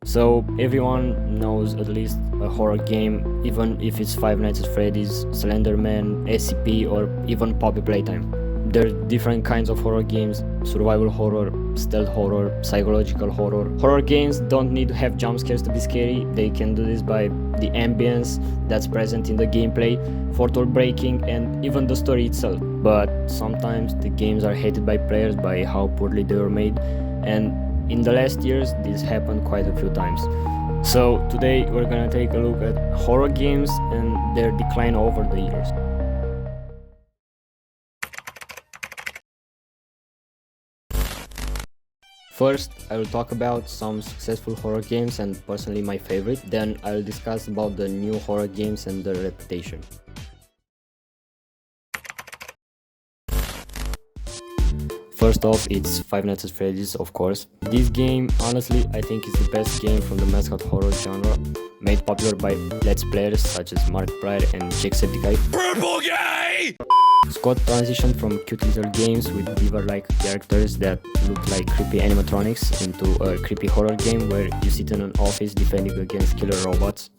So everyone knows at least a horror game, even if it's Five Nights at Freddy's, Slenderman SCP, or even Poppy Playtime. There are different kinds of horror games: survival horror, stealth horror, psychological horror. Horror games don't need to have jump scares to be scary. They can do this by the ambience that's present in the gameplay, fourth wall breaking, and even the story itself. But sometimes the games are hated by players by how poorly they were made, and in the last years this happened quite a few times. So today we're gonna take a look at horror games and their decline over the years. First, I will talk about some successful horror games and personally my favorite. Then I will discuss about the new horror games and their reputation. First off, it's Five Nights at Freddy's, of course. This game, honestly, I think is the best game from the mascot horror genre, made popular by Let's Players such as Markiplier and Jacksepticeye. Purple Guy! Scott transitioned from cute little games with diva-like characters that look like creepy animatronics into a creepy horror game where you sit in an office defending against killer robots.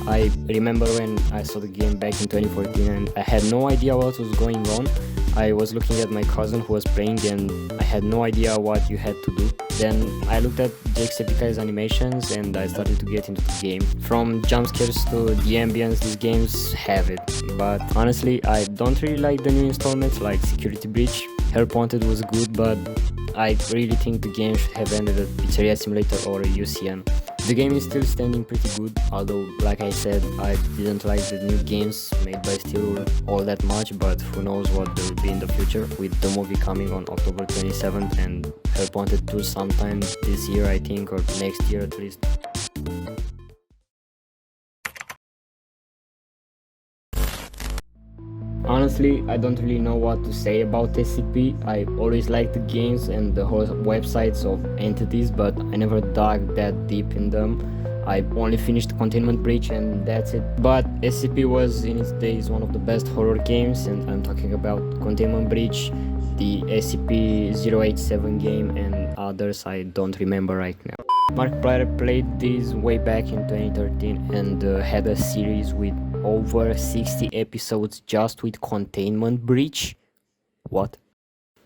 I remember when I saw the game back in 2014 and I had no idea what was going on. I was looking at my cousin who was playing and I had no idea what you had to do. Then I looked at Jacksepticeye's animations and I started to get into the game. From jump scares to the ambience, these games have it. But honestly, I don't really like the new installments like Security Breach. Help Wanted was good, but I really think the game should have ended at Pizzeria Simulator or UCM. The game is still standing pretty good, although like I said, I didn't like the new games made by Steel all that much, but who knows what there will be in the future, with the movie coming on October 27th and Help Wanted 2 sometime this year I think, or next year at least. Honestly, I don't really know what to say about SCP. I always liked the games and the whole websites of entities, but I never dug that deep in them. I only finished Containment Breach and that's it. But SCP was in its days one of the best horror games, and I'm talking about Containment Breach, the SCP-087 game, and others I don't remember right now. Markiplier played this way back in 2013 and had a series with over 60 episodes just with Containment Breach. What?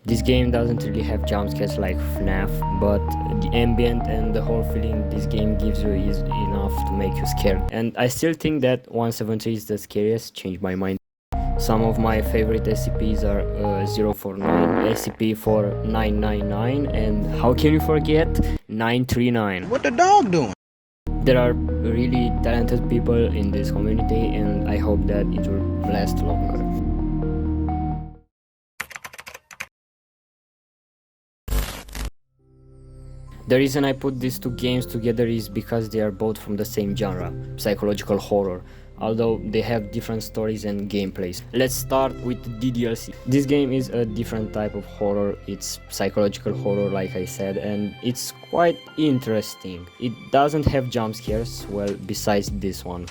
This game doesn't really have jump scares like FNAF, but the ambient and the whole feeling this game gives you is enough to make you scared. And I still think that 173 is the scariest. Changed my mind. Some of my favorite SCPs are 049, SCP-4999, and how can you forget 939? What the dog doing? There are really talented people in this community and I hope that it will last longer. The reason I put these two games together is because they are both from the same genre, psychological horror, although they have different stories and gameplays. Let's start with DDLC. This game is a different type of horror. It's psychological horror like I said, and it's quite interesting. It doesn't have jump scares, well, besides this one.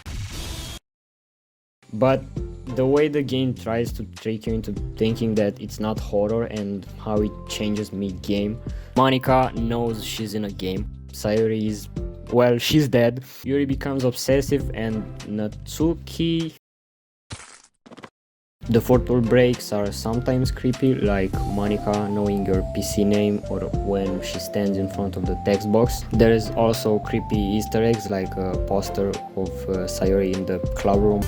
But the way the game tries to trick you into thinking that it's not horror and how it changes mid-game. Monica knows she's in a game. Sayuri is, well, she's dead. Yuri becomes obsessive and Natsuki. The fourth wall breaks are sometimes creepy, like Monica knowing your PC name or when she stands in front of the text box. There is also creepy Easter eggs like a poster of Sayuri in the club room.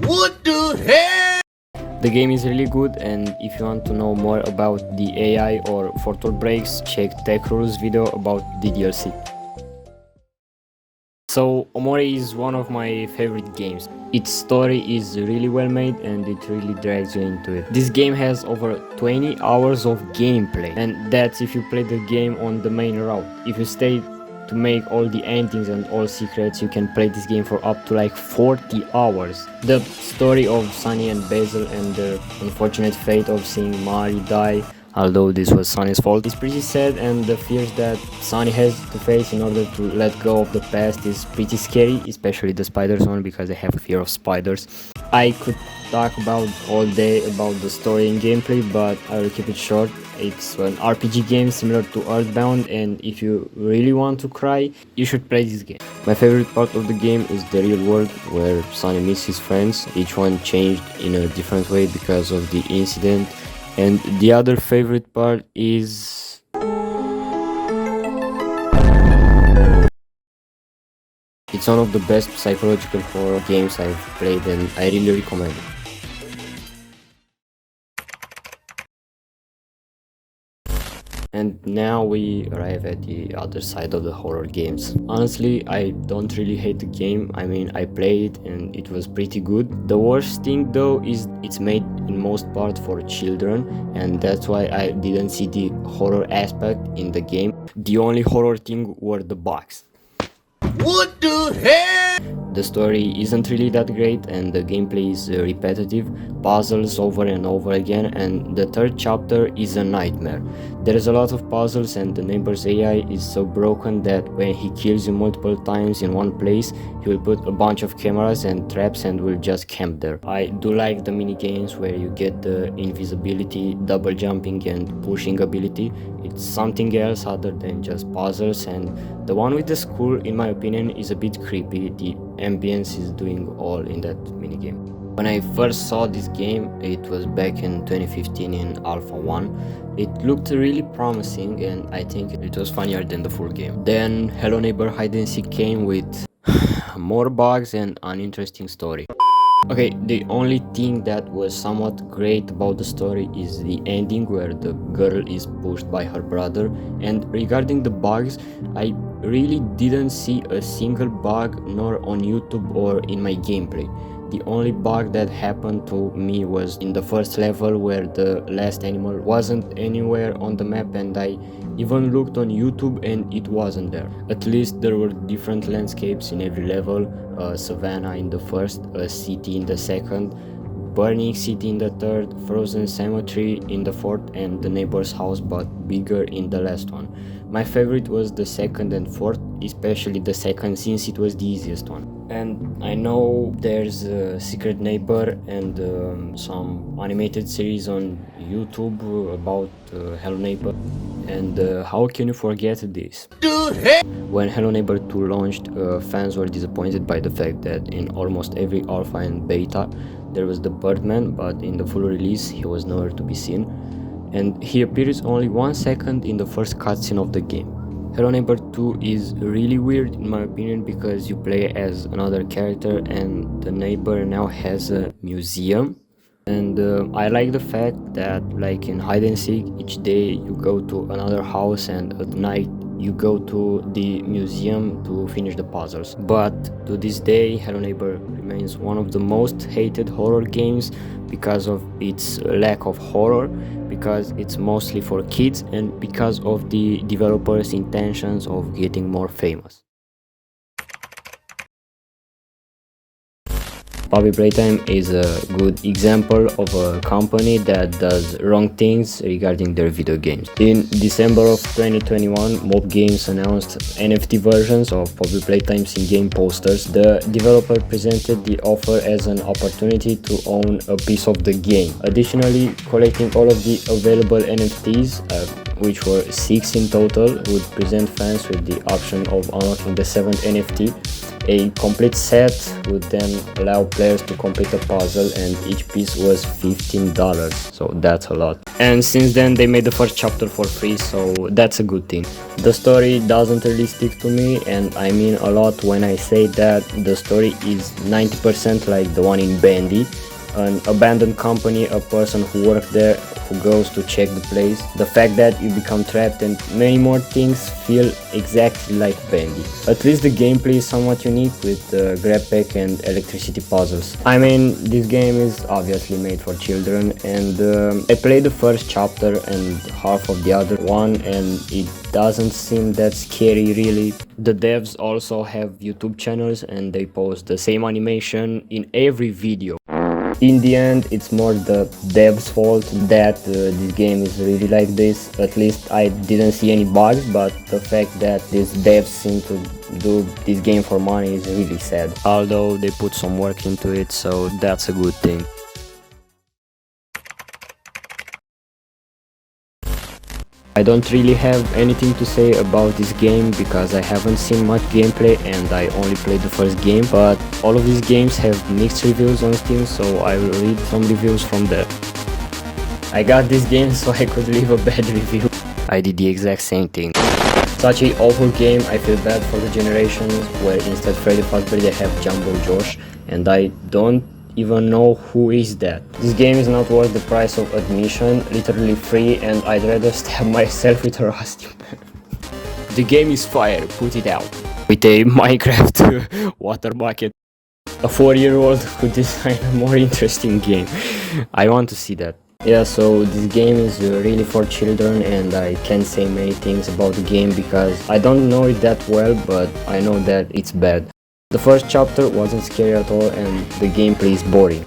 What the hell? The game is really good, and if you want to know more about the AI or fourth wall breaks, check Tech Rules video about DDLC. So OMORI is one of my favorite games. Its story is really well made and it really drags you into it. This game has over 20 hours of gameplay, and that's if you play the game on the main route. If you stay to make all the endings and all secrets, you can play this game for up to like 40 hours. The story of Sunny and Basil and the unfortunate fate of seeing Mari die, although this was Sunny's fault, is pretty sad, and the fears that Sunny has to face in order to let go of the past is pretty scary, especially the spiders one because I have a fear of spiders. I could talk about all day about the story and gameplay, but I will keep it short. It's an RPG game similar to Earthbound, and if you really want to cry, you should play this game. My favorite part of the game is the real world, where Sonny meets his friends. Each one changed in a different way because of the incident. And the other favorite part is... it's one of the best psychological horror games I've played, and I really recommend it. And now we arrive at the other side of the horror games. Honestly, I don't really hate the game. I mean, I played it and it was pretty good. The worst thing though is it's made in most part for children, and that's why I didn't see the horror aspect in the game. The only horror thing were the bugs. What the hell? The story isn't really that great, and the gameplay is repetitive, puzzles over and over again, and the third chapter is a nightmare. There is a lot of puzzles, and the neighbor's AI is so broken that when he kills you multiple times in one place, he will put a bunch of cameras and traps and will just camp there. I do like the mini games where you get the invisibility, double jumping and pushing ability. It's something else other than just puzzles, and the one with the school, in my opinion, is a bit creepy. The ambience is doing all in that minigame. When I first saw this game, it was back in 2015 in Alpha 1. It looked really promising, and I think it was funnier than the full game. Then Hello Neighbor Hide and Seek came with more bugs and uninteresting story. Okay, the only thing that was somewhat great about the story is the ending where the girl is pushed by her brother. And regarding the bugs, I really didn't see a single bug nor on YouTube or in my gameplay. The only bug that happened to me was in the first level where the last animal wasn't anywhere on the map, and I even looked on YouTube and it wasn't there. At least there were different landscapes in every level, a savanna in the first, a city in the second, burning city in the third, frozen cemetery in the fourth, and the neighbor's house but bigger in the last one. My favorite was the second and fourth, especially the second since it was the easiest one. And I know there's a Secret Neighbor and some animated series on YouTube about Hello Neighbor, and how can you forget this? When Hello Neighbor 2 launched, fans were disappointed by the fact that in almost every alpha and beta there was the Birdman, but in the full release he was nowhere to be seen, and he appears only 1 second in the first cutscene of the game. Hello Neighbor 2 is really weird in my opinion because you play as another character and the neighbor now has a museum. And I like the fact that, like in hide and seek, each day you go to another house and at night you go to the museum to finish the puzzles. But to this day, Hello Neighbor remains one of the most hated horror games because of its lack of horror, because it's mostly for kids, and because of the developers' intentions of getting more famous. Poppy Playtime is a good example of a company that does wrong things regarding their video games. In December of 2021, Mob Games announced NFT versions of Poppy Playtime's in-game posters. The developer presented the offer as an opportunity to own a piece of the game. Additionally, collecting all of the available NFTs, which were 6 in total, would present fans with the option of unlocking the 7th NFT. A complete set would then allow players to complete a puzzle, and each piece was $15, so that's a lot. And since then they made the first chapter for free, so that's a good thing. The story doesn't really stick to me, and I mean a lot when I say that the story is 90% like the one in Bandy, an abandoned company, a person who worked there who goes to check the place, the fact that you become trapped, and many more things feel exactly like Bandy. At least the gameplay is somewhat unique with grab pack and electricity puzzles. I mean, this game is obviously made for children, and I played the first chapter and half of the other one, and it doesn't seem that scary really. The devs also have YouTube channels and they post the same animation in every video. In the end, it's more the devs' fault that this game is really like this. At least I didn't see any bugs, but the fact that these devs seem to do this game for money is really sad. Although they put some work into it, so that's a good thing. I don't really have anything to say about this game because I haven't seen much gameplay and I only played the first game, but all of these games have mixed reviews on Steam, so I will read some reviews from there. I got this game so I could leave a bad review. I did the exact same thing. Such an awful game. I feel bad for the generations where instead Freddy Fazbear they have Jumbo Josh, and I don't even know who is that. This game is not worth the price of admission, literally free, and I'd rather stab myself with a rusty pen. The game is fire, put it out. With a Minecraft water bucket. A 4-year-old could design a more interesting game. I want to see that. Yeah, so this game is really for children and I can't say many things about the game because I don't know it that well, but I know that it's bad. The first chapter wasn't scary at all and the gameplay is boring.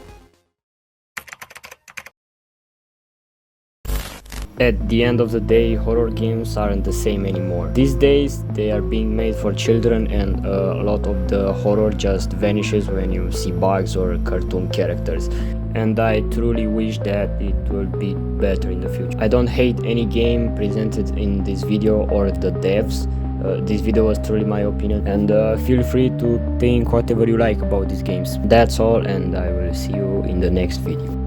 At the end of the day, horror games aren't the same anymore. These days, they are being made for children and a lot of the horror just vanishes when you see bugs or cartoon characters. And I truly wish that it will be better in the future. I don't hate any game presented in this video or the devs. This video was truly my opinion, and feel free to think whatever you like about these games. That's all, and I will see you in the next video.